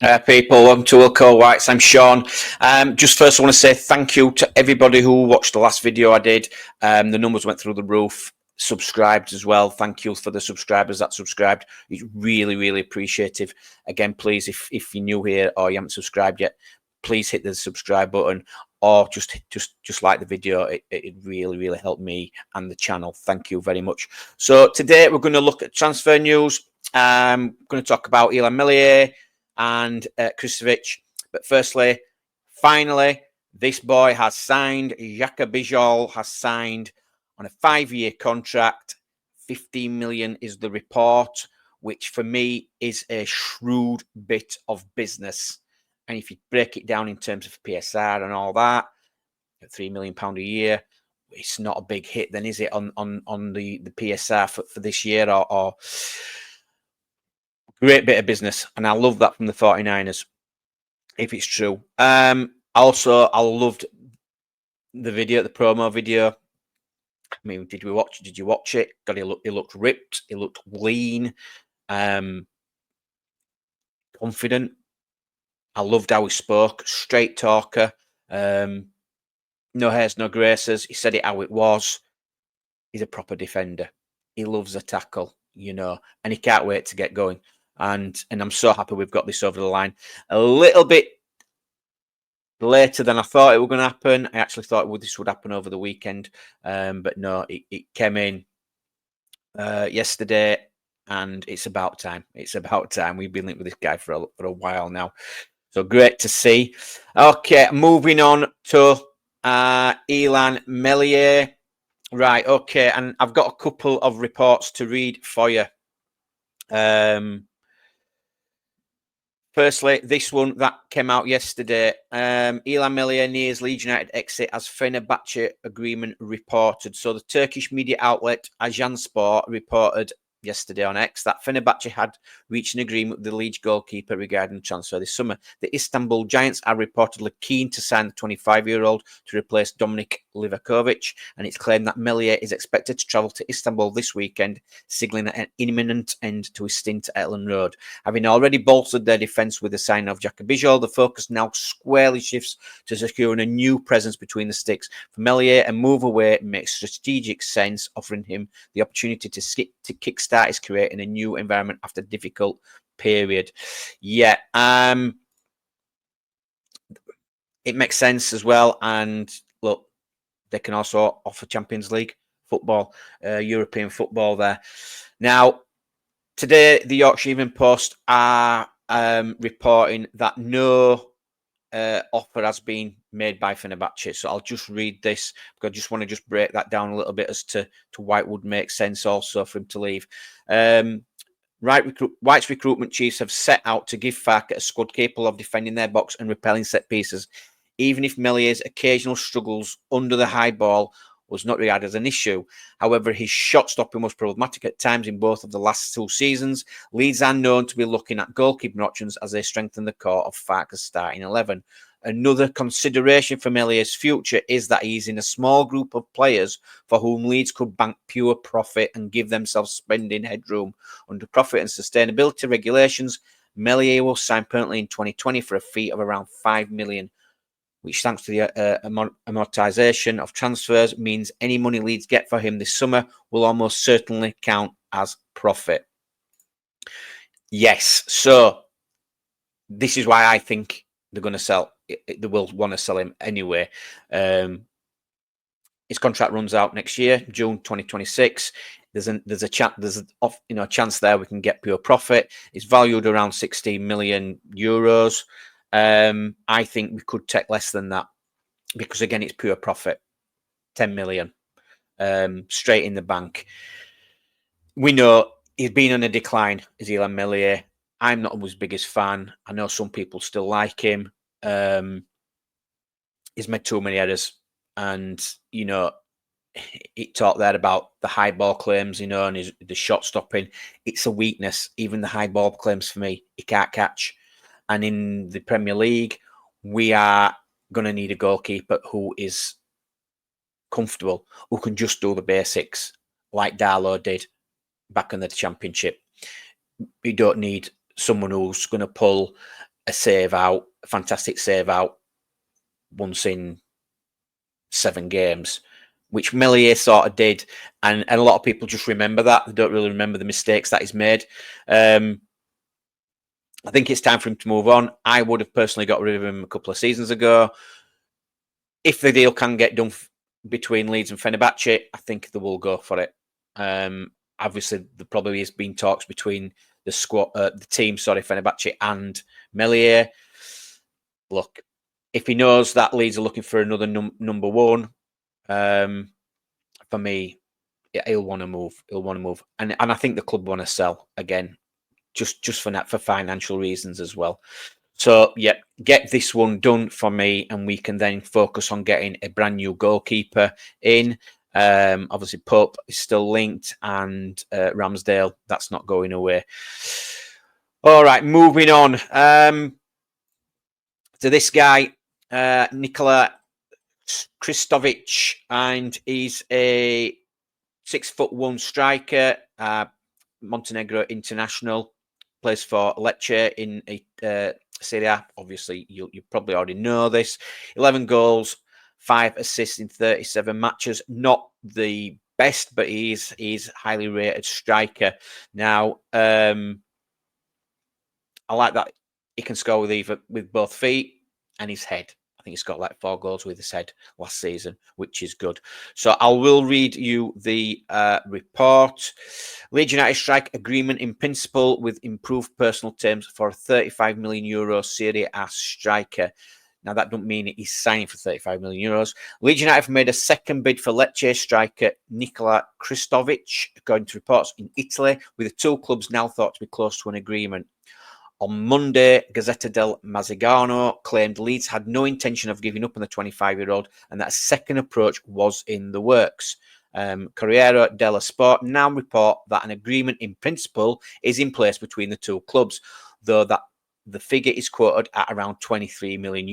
People, welcome to Wilco Whites. I'm Sean. Just first, I want to say thank you to everybody who watched the last video I did. The numbers went through the roof. Subscribed as well. Thank you for the subscribers that subscribed. It's really, really appreciative. Again, please, if you're new here or you haven't subscribed yet, please hit the subscribe button or just like the video. It really, really helped me and the channel. Thank you very much. So today we're going to look at transfer news. I'm going to talk about MELIER and Krstovic. But firstly, finally, this boy has signed. Bijol has signed on a 5-year contract. 15 million is the report, which for me is a shrewd bit of business. And if you break it down in terms of PSR and all that, at £3 million a year, it's not a big hit then, is it, on the PSR for this year? Or great bit of business, and I love that from the 49ers, if it's true. Also, I loved the video, the promo video. I mean, did you watch it? God, he looked ripped. He looked lean, confident. I loved how he spoke. Straight talker. No hairs, no graces. He said it how it was. He's a proper defender. He loves a tackle, and he can't wait to get going. And I'm so happy we've got this over the line. A little bit later than I thought it was going to happen. I actually thought this would happen over the weekend, but no, it came in yesterday, and it's about time. It's about time. We've been linked with this guy for a while now, so great to see. Okay, moving on to MELIER. Right, okay, and I've got a couple of reports to read for you. Firstly, this one that came out yesterday. MELIER nears Leeds United exit as Fenerbahce agreement reported. So the Turkish media outlet Ajanspor reported yesterday on X that Fenerbahce had reached an agreement with the Leeds goalkeeper regarding the transfer this summer. The Istanbul Giants are reportedly keen to sign the 25-year-old to replace Dominik Livakovic, and it's claimed that MELIER is expected to travel to Istanbul this weekend, signalling an imminent end to his stint at Ellen Road. Having already bolstered their defence with the signing of Bijol, the focus now squarely shifts to securing a new presence between the sticks. For MELIER, a move away makes strategic sense, offering him the opportunity to kickstart his career in a new environment after a difficult period. Yeah, it makes sense as well. And look, they can also offer Champions League football, European football there. Now, today, the Yorkshire Evening Post are reporting that no offer has been made by Fenerbahce. So I'll just read this because I just want to break that down a little bit as to why it would make sense also for him to leave. White's recruitment chiefs have set out to give Farke a squad capable of defending their box and repelling set pieces, even if MELIER's occasional struggles under the high ball was not regarded as an issue. However, his shot stopping was problematic at times in both of the last 2 seasons. Leeds are known to be looking at goalkeeping options as they strengthen the core of Farke's starting 11. Another consideration for MELIER's future is that he's in a small group of players for whom Leeds could bank pure profit and give themselves spending headroom. Under profit and sustainability regulations, MELIER will sign permanently in 2020 for a fee of around £5 million. Which, thanks to the amortization of transfers, means any money Leeds get for him this summer will almost certainly count as profit. Yes, so this is why I think they're going to sell. They will want to sell him anyway. His contract runs out next year, June 2026. There's a chance there we can get pure profit. It's valued around 16 million euros. I think we could take less than that because, again, it's pure profit. 10 million straight in the bank. We know he's been on a decline, is MELIER. I'm not his biggest fan. I know some people still like him. He's made too many errors. And, it talked there about the high ball claims, and the shot stopping. It's a weakness. Even the high ball claims for me, he can't catch. And in the Premier League, we are going to need a goalkeeper who is comfortable, who can just do the basics like Darlow did back in the Championship. We don't need someone who's going to pull a save out, a fantastic save out once in 7 games, which MELIER sort of did, and a lot of people just remember that. They don't really remember the mistakes that he's made. I think it's time for him to move on. I would have personally got rid of him a couple of seasons ago. If the deal can get done between Leeds and Fenerbahce, I think they will go for it. Obviously, there probably has been talks between the squad, the team, Fenerbahce and MELIER. Look, if he knows that Leeds are looking for another number one, for me, he'll want to move. He'll want to move, and I think the club want to sell again, just for financial reasons as well. So yeah, get this one done for me, and we can then focus on getting a brand new goalkeeper in. Obviously, Pope is still linked, and Ramsdale, that's not going away. All right, moving on to this guy, Nikola Krstovic, and he's a 6'1" striker, Montenegro international, plays for Lecce in a Serie A. Obviously, you probably already know this. 11 goals, 5 assists in 37 matches. Not the best, but he's highly rated striker. Now, I like that he can score with both feet and his head. I think he's got like 4 goals with his head last season, which is good. So I will read you the report. Leeds United strike agreement in principle with improved personal terms for a €35 million Serie A striker. Now, that doesn't mean he's signing for €35 million. Leeds United have made a second bid for Lecce striker Nikola Krstovic, according to reports in Italy, with the 2 clubs now thought to be close to an agreement. On Monday, Gazzetta del Messaggero claimed Leeds had no intention of giving up on the 25-year-old and that a second approach was in the works. Corriere dello Sport now report that an agreement in principle is in place between the 2 clubs, though that the figure is quoted at around €23 million.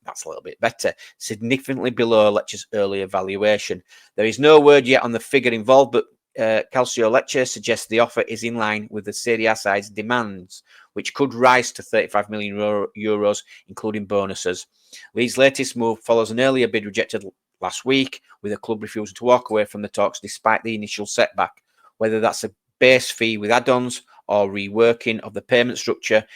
That's a little bit better, significantly below Lecce's earlier valuation. There is no word yet on the figure involved, but Calcio Lecce suggests the offer is in line with the Serie A side's demands, which could rise to €35 million, including bonuses. Leeds' latest move follows an earlier bid rejected last week, with the club refusing to walk away from the talks despite the initial setback. Whether that's a base fee with add-ons or reworking of the payment structure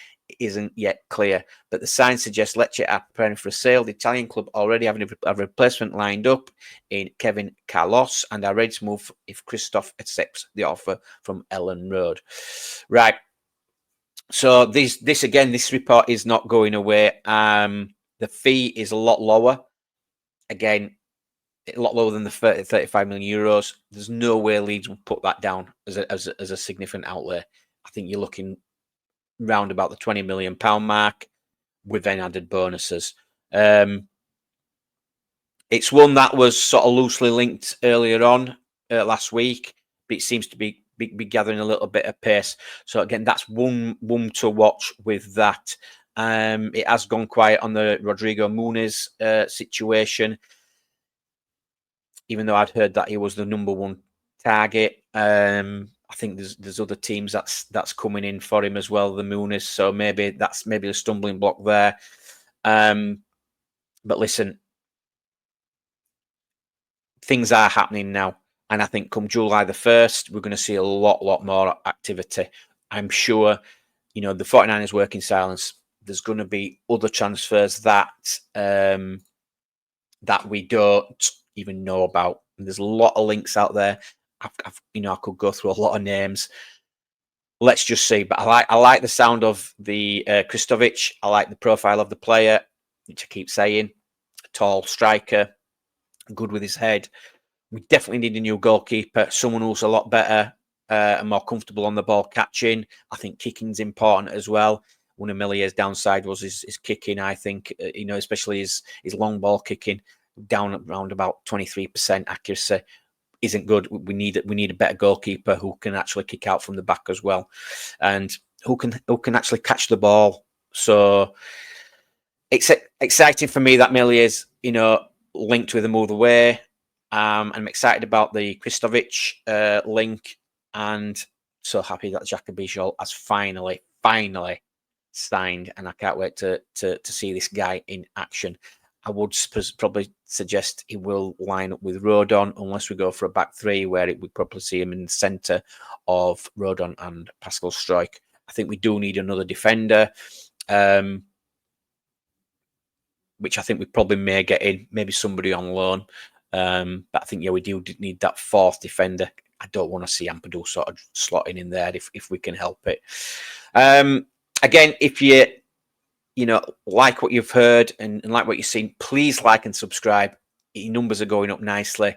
isn't yet clear, but the signs suggest Lecce are preparing for a sale. The Italian club already having a replacement lined up in Kevin Carlos and are ready to move if Christoph accepts the offer from Ellen Road. Right. So this report is not going away. The fee is a lot lower. Again, a lot lower than the €35 million. There's no way Leeds will put that down as a significant outlay. I think you're looking round about the £20 million mark with then added bonuses. It's one that was sort of loosely linked earlier on last week, but it seems to be gathering a little bit of pace. So again, that's one to watch with that. It has gone quiet on the Rodrigo Muniz situation, even though I'd heard that he was the number 1 target. I think there's other teams that's coming in for him as well, the Muniz. So maybe that's a stumbling block there. But listen, things are happening now. And I think come July the 1st, we're going to see a lot more activity. I'm sure, the 49ers work in silence. There's going to be other transfers that we don't even know about. And there's a lot of links out there. I could go through a lot of names. Let's just see. But I like the sound of the Krstovic. I like the profile of the player, which I keep saying. A tall striker, good with his head. We definitely need a new goalkeeper, someone who's a lot better and more comfortable on the ball catching. I think kicking's important as well. One of MELIER's downside was his kicking, I think, especially his long ball kicking, down around about 23% accuracy. Isn't good. We need a better goalkeeper who can actually kick out from the back as well, and who can actually catch the ball. So it's exciting for me that MELIER's linked with a move away. I'm excited about the Krstovic link, and so happy that Bijol has finally signed, and I can't wait to see this guy in action. I would probably suggest he will line up with Rodon, unless we go for a back three, where it would probably see him in the centre of Rodon and Pascal Struijk. I think we do need another defender, which I think we probably may get in, maybe somebody on loan. But I think, yeah, we do need that fourth defender. I don't want to see Ampadu sort of slotting in there if we can help it. Again, if you know, like what you've heard and like what you've seen, please like and subscribe. Your numbers are going up nicely.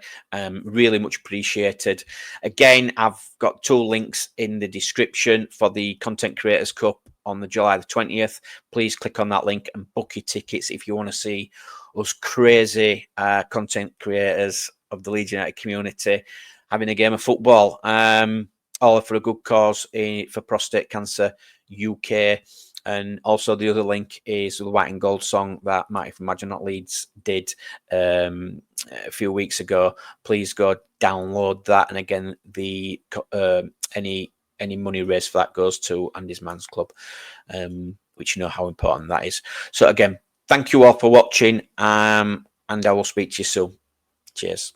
Really much appreciated. Again, I've got 2 links in the description for the Content Creators Cup on the July the 20th. Please click on that link and book your tickets if you want to see us crazy content creators of the Leeds United community having a game of football, all for a good cause for prostate cancer UK. And also the other link is the White and Gold song that Marty from Imagine Not Leeds did a few weeks ago. Please go download that. And again, the any money raised for that goes to Andy's Man's Club, which you know how important that is. So again, thank you all for watching, and I will speak to you soon. Cheers.